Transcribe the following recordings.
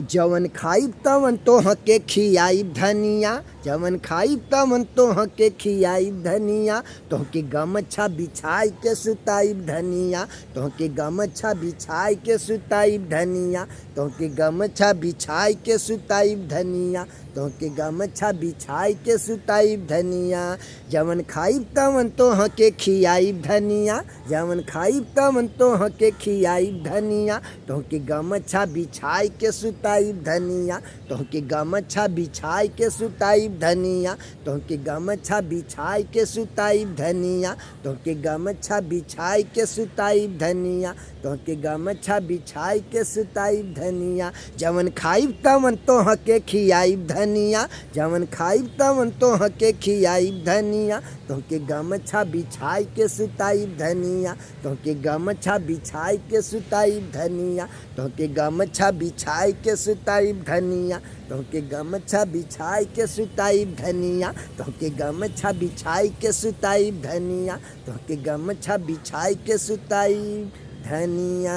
जवन खाइब तवन तोह के खियाइब धनिया, जवन खाइब तवन तोह के खियाइब धनिया, तोह के गमछा बिछाई के सुताइब धनिया, तोह के गमछा बिछाई के सुताइब धनिया, तोह के गमछा बिछाई के सुताइब धनिया, तोह के गमछा बिछाई के सुताइब धनिया। जवन खाइब तवन तोह के खियाइब धनिया, जवन खाइब तवन तोह के खियाइब धनिया, तोह के गमछा बिछाई के सुताइब धनिया, तोह के गमछा बिछाई के सुताइब धनिया, तोह के गमछा बिछाई के सुताइब धनिया, तोह के गमछा बिछाई के सुताइब धनिया, तोह के गमछा बिछाई के सुताइब धनिया। जवन खाइब तवन तोह के खियाइब धनिया, जवन खाइब तवन तोह के खियाइब धनिया, तोह के गमछा बिछाई के सुताइब धनिया, तोह के गमछा बिछाई के सुताइब धनिया, तोह के गमछा बिछाई के सुताइब धनिया, तोह के गमछा बिछाई के सुताइब धनिया, तोह के गमछा बिछाई के सुताइब धनिया, तोह के गमछा बिछाई के सुताइब धनिया।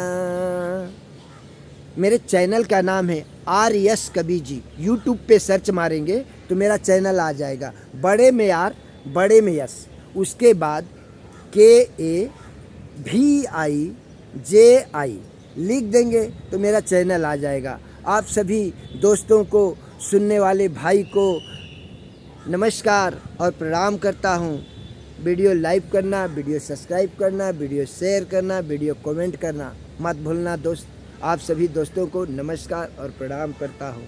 मेरे चैनल का नाम है RS कबीर जी। यूट्यूब पे सर्च मारेंगे तो मेरा चैनल आ जाएगा, बड़े में R बड़े में यस, उसके बाद KAVIJI लिख देंगे तो मेरा चैनल आ जाएगा। आप सभी दोस्तों को, सुनने वाले भाई को नमस्कार और प्रणाम करता हूँ। वीडियो लाइक करना, वीडियो सब्सक्राइब करना, वीडियो शेयर करना, वीडियो कमेंट करना मत भूलना दोस्त। आप सभी दोस्तों को नमस्कार और प्रणाम करता हूँ।